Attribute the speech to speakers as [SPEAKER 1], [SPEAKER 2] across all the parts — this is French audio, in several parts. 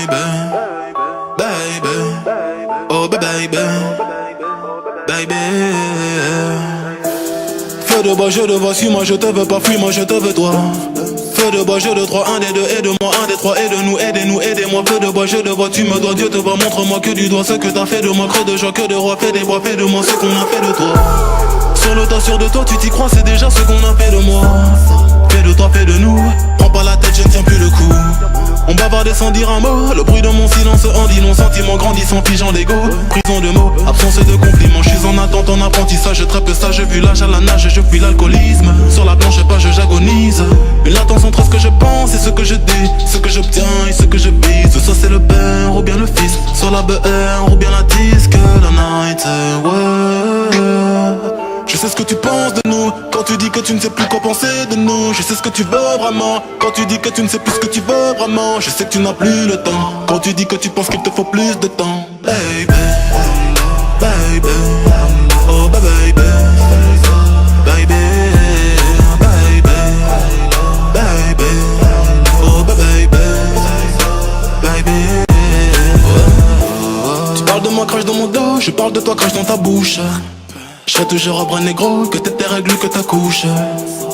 [SPEAKER 1] baby, baby, oh baby, baby. Feu de bois, je te vois, suis-moi, je te veux pas, fuis-moi, je te veux toi. Feu de bois, je de trois, un des deux, aide-moi, un des trois, aide-nous, aidez-nous, aidez-moi. Feu de bois, je te vois, tu me dois, Dieu te voit, montre-moi que du doigt ce que t'as fait de moi, creux de joie, que de roi, fais des bois, fais de moi ce qu'on a fait de toi. Sur le tas, sûr de toi, tu t'y crois, c'est déjà ce qu'on a fait de moi. Fais de toi, fais de nous, prends pas la tête, je ne tiens plus le coup. On bavarde sans dire un mot, le bruit de mon silence en dit non, sentiment grandissant, figeant d'ego. Prison de mots, absence de compliments, je suis en attente, en apprentissage, je trappe ça, je vu l'âge à la nage, je fuis l'alcoolisme. Sur la blanche page, j'agonise. Une latence entre ce que je pense et ce que je dis, ce que j'obtiens et ce que je vise. Soit c'est le père ou bien le fils, sur la BR ou bien la disque, la night, ouais. Je sais ce que tu penses de nous, quand tu dis que tu ne sais plus quoi penser de nous. Je sais ce que tu veux vraiment, quand tu dis que tu ne sais plus ce que tu veux vraiment. Je sais que tu n'as plus le temps, quand tu dis que tu penses qu'il te faut plus de temps. Baby, baby, oh baby, baby, baby, baby, oh baby, baby. Tu parles de moi, crache dans mon dos, je parle de toi, crache dans ta bouche. Je serai toujours à bras négro, que t'es tes règles, que ta couche.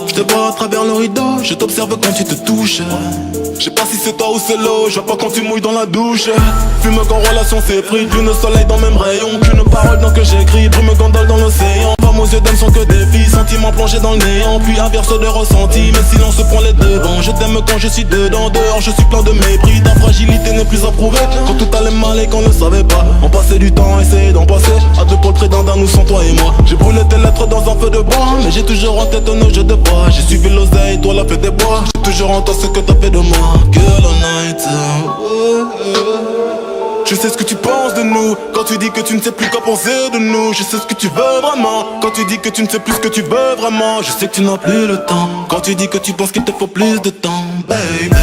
[SPEAKER 1] Je te vois à travers le rideau, je t'observe quand tu te touches. Je sais pas si c'est toi ou c'est l'eau, je vois pas quand tu mouilles dans la douche. Fume quand relation s'est pris, lune soleil dans même rayon. Qu'une parole dans que j'écris, brume gondole dans l'océan. Femmes aux yeux d'âme sont que des filles, sentiments plongés dans le néant. Puis inverse de ressenti, mais silence prend les devants. Je t'aime quand je suis dedans, dehors je suis plein de mépris. Ta fragilité n'est plus à prouver, quand tout allait mal et qu'on ne savait pas. On passait du temps à essayer d'en passer, à deux pour le d'un nous sans toi et moi. J'ai brûlé tes lettres dans un feu de bois, mais j'ai toujours en tête nos jeux de bois. J'ai suivi l'oseille, toi la fête des bois. J'ai toujours en toi ce que t'as fait de moi. Girl all night, je sais ce que tu penses de nous, quand tu dis que tu ne sais plus quoi penser de nous. Je sais ce que tu veux vraiment, quand tu dis que tu ne sais plus ce que tu veux vraiment. Je sais que tu n'as plus le temps, quand tu dis que tu penses qu'il te faut plus de temps. Baby,